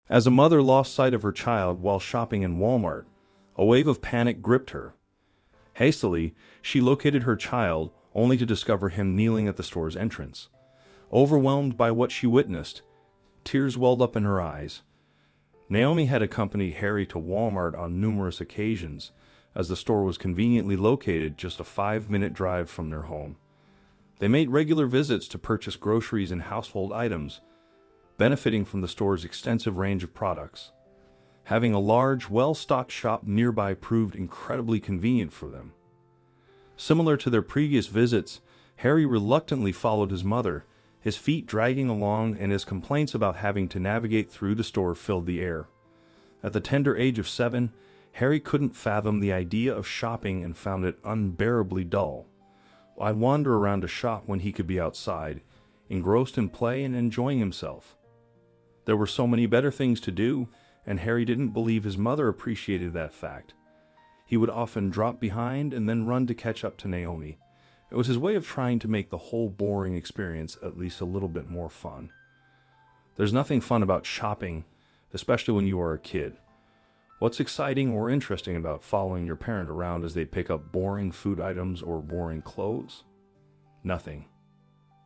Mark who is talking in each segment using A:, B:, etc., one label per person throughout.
A: As a mother lost sight of her child while shopping in Walmart, a wave of panic gripped her. Hastily, she located her child, only to discover him kneeling at the store's entrance. Overwhelmed by what she witnessed, tears welled up in her eyes. Naomi had accompanied Harry to Walmart on numerous occasions, as the store was conveniently located just a 5-minute drive from their home. They made regular visits to purchase groceries and household items, benefiting from the store's extensive range of products. Having a large, well-stocked shop nearby proved incredibly convenient for them. Similar to their previous visits, Harry reluctantly followed his mother, his feet dragging along, and his complaints about having to navigate through the store filled the air. At the tender age of 7, Harry couldn't fathom the idea of shopping and found it unbearably dull. Why wander around a shop when he could be outside, engrossed in play and enjoying himself? There were so many better things to do, and Harry didn't believe his mother appreciated that fact. He would often drop behind and then run to catch up to Naomi. It was his way of trying to make the whole boring experience at least a little bit more fun. There's nothing fun about shopping, especially when you are a kid. What's exciting or interesting about following your parent around as they pick up boring food items or boring clothes? Nothing.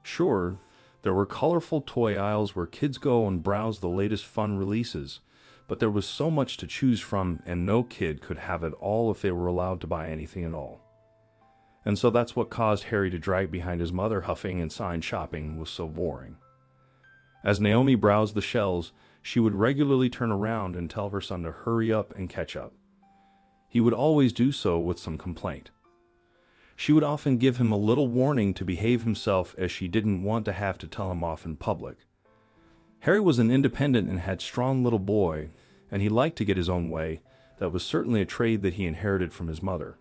A: Sure, there were colorful toy aisles where kids go and browse the latest fun releases, but there was so much to choose from, and no kid could have it all if they were allowed to buy anything at all. And so that's what caused Harry to drag behind his mother, huffing and sighing shopping was so boring. As Naomi browsed the shelves, she would regularly turn around and tell her son to hurry up and catch up. He would always do so with some complaint. She would often give him a little warning to behave himself, as she didn't want to have to tell him off in public. Harry was an independent and had strong little boy, and he liked to get his own way. That was certainly a trait that he inherited from his mother.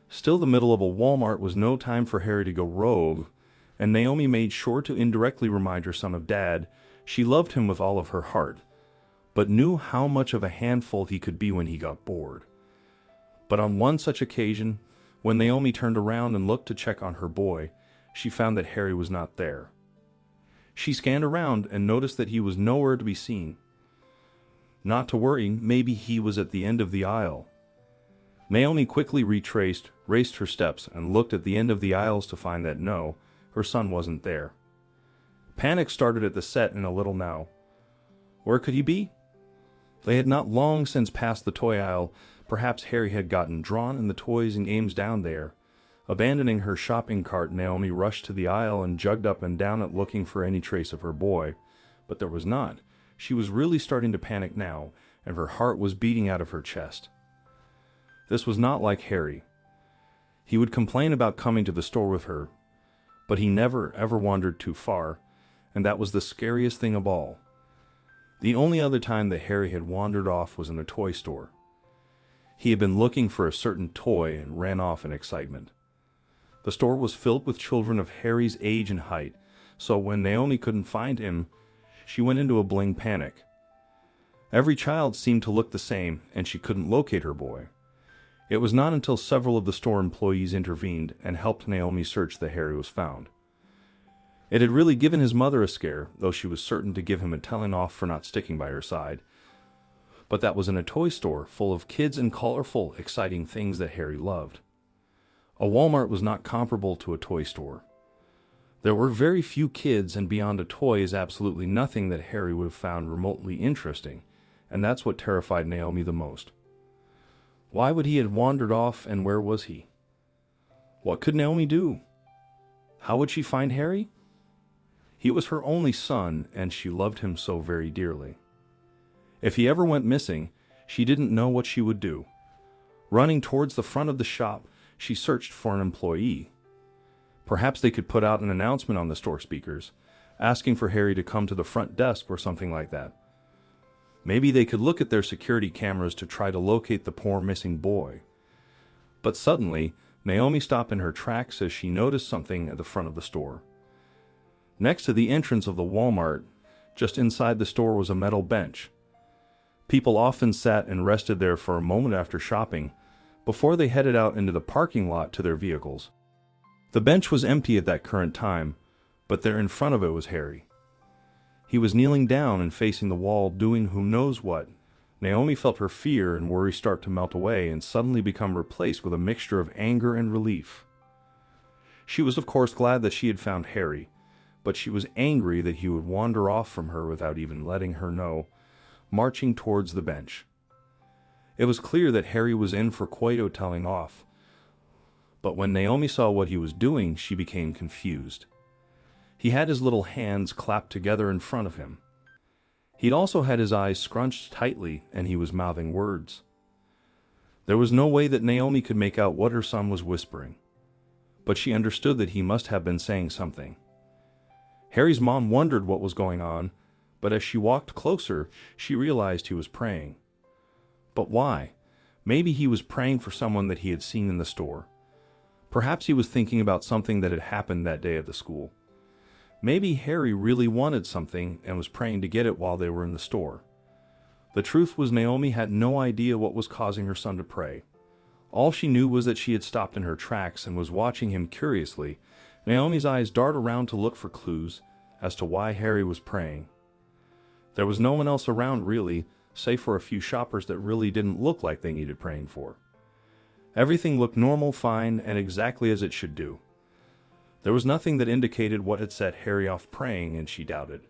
A: Still, the middle of a Walmart was no time for Harry to go rogue, and Naomi made sure to indirectly remind her son of Dad. She loved him with all of her heart, but knew how much of a handful he could be when he got bored. But on one such occasion, when Naomi turned around and looked to check on her boy, she found that Harry was not there. She scanned around and noticed that he was nowhere to be seen. Not to worry, maybe he was at the end of the aisle. Naomi quickly raced her steps, and looked at the end of the aisles to find that no, her son wasn't there. Panic started at the set in a little now. Where could he be? They had not long since passed the toy aisle. Perhaps Harry had gotten drawn in the toys and games down there. Abandoning her shopping cart, Naomi rushed to the aisle and jogged up and down it, looking for any trace of her boy. But there was not. She was really starting to panic now, and her heart was beating out of her chest. This was not like Harry. He would complain about coming to the store with her, but he never ever wandered too far, and that was the scariest thing of all. The only other time that Harry had wandered off was in a toy store. He had been looking for a certain toy and ran off in excitement. The store was filled with children of Harry's age and height, so when Naomi couldn't find him, she went into a bling panic. Every child seemed to look the same, and she couldn't locate her boy. It was not until several of the store employees intervened and helped Naomi search that Harry was found. It had really given his mother a scare, though she was certain to give him a telling off for not sticking by her side. But that was in a toy store full of kids and colorful, exciting things that Harry loved. A Walmart was not comparable to a toy store. There were very few kids, and beyond a toy is absolutely nothing that Harry would have found remotely interesting, and that's what terrified Naomi the most. Why would he have wandered off, and where was he? What could Naomi do? How would she find Harry? He was her only son, and she loved him so very dearly. If he ever went missing, she didn't know what she would do. Running towards the front of the shop, she searched for an employee. Perhaps they could put out an announcement on the store speakers, asking for Harry to come to the front desk or something like that. Maybe they could look at their security cameras to try to locate the poor missing boy. But suddenly, Naomi stopped in her tracks as she noticed something at the front of the store. Next to the entrance of the Walmart, just inside the store, was a metal bench. People often sat and rested there for a moment after shopping, before they headed out into the parking lot to their vehicles. The bench was empty at that current time, but there in front of it was Harry. He was kneeling down and facing the wall, doing who knows what. Naomi felt her fear and worry start to melt away and suddenly become replaced with a mixture of anger and relief. She was of course glad that she had found Harry, but she was angry that he would wander off from her without even letting her know, marching towards the bench. It was clear that Harry was in for quite a telling off, but when Naomi saw what he was doing, she became confused. He had his little hands clapped together in front of him. He'd also had his eyes scrunched tightly, and he was mouthing words. There was no way that Naomi could make out what her son was whispering, but she understood that he must have been saying something. Harry's mom wondered what was going on, but as she walked closer, she realized he was praying. But why? Maybe he was praying for someone that he had seen in the store. Perhaps he was thinking about something that had happened that day at the school. Maybe Harry really wanted something and was praying to get it while they were in the store. The truth was, Naomi had no idea what was causing her son to pray. All she knew was that she had stopped in her tracks and was watching him curiously. Naomi's eyes darted around to look for clues as to why Harry was praying. There was no one else around really, save for a few shoppers that really didn't look like they needed praying for. Everything looked normal, fine, and exactly as it should do. There was nothing that indicated what had set Harry off praying, and she doubted.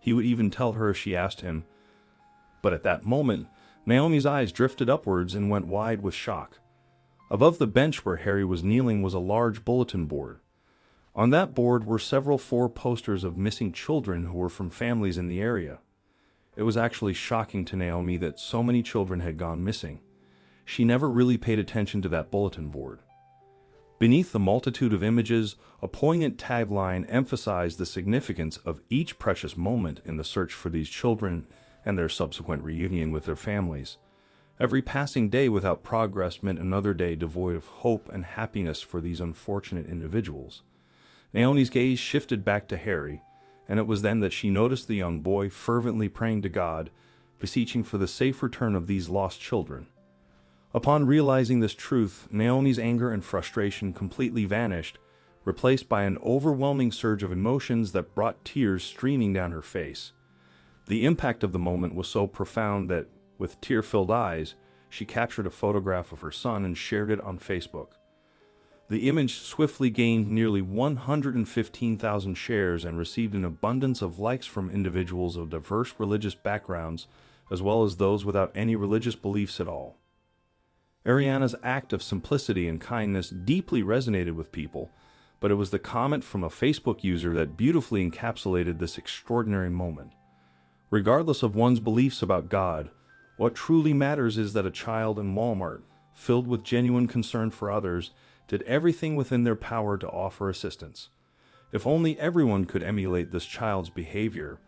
A: He would even tell her if she asked him. But at that moment, Naomi's eyes drifted upwards and went wide with shock. Above the bench where Harry was kneeling was a large bulletin board. On that board were several 4 posters of missing children who were from families in the area. It was actually shocking to Naomi that so many children had gone missing. She never really paid attention to that bulletin board. Beneath the multitude of images, a poignant tagline emphasized the significance of each precious moment in the search for these children and their subsequent reunion with their families. Every passing day without progress meant another day devoid of hope and happiness for these unfortunate individuals. Naomi's gaze shifted back to Harry, and it was then that she noticed the young boy fervently praying to God, beseeching for the safe return of these lost children. Upon realizing this truth, Naomi's anger and frustration completely vanished, replaced by an overwhelming surge of emotions that brought tears streaming down her face. The impact of the moment was so profound that, with tear-filled eyes, she captured a photograph of her son and shared it on Facebook. The image swiftly gained nearly 115,000 shares and received an abundance of likes from individuals of diverse religious backgrounds, as well as those without any religious beliefs at all. Ariana's act of simplicity and kindness deeply resonated with people, but it was the comment from a Facebook user that beautifully encapsulated this extraordinary moment. Regardless of one's beliefs about God, what truly matters is that a child in Walmart, filled with genuine concern for others, did everything within their power to offer assistance. If only everyone could emulate this child's behavior,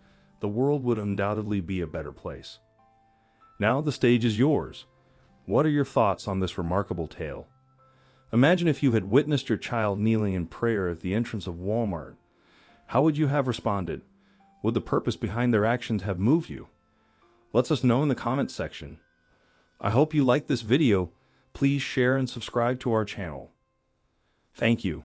A: the world would undoubtedly be a better place. Now the stage is yours. What are your thoughts on this remarkable tale? Imagine if you had witnessed your child kneeling in prayer at the entrance of Walmart. How would you have responded? Would the purpose behind their actions have moved you? Let us know in the comments section. I hope you liked this video. Please share and subscribe to our channel. Thank you.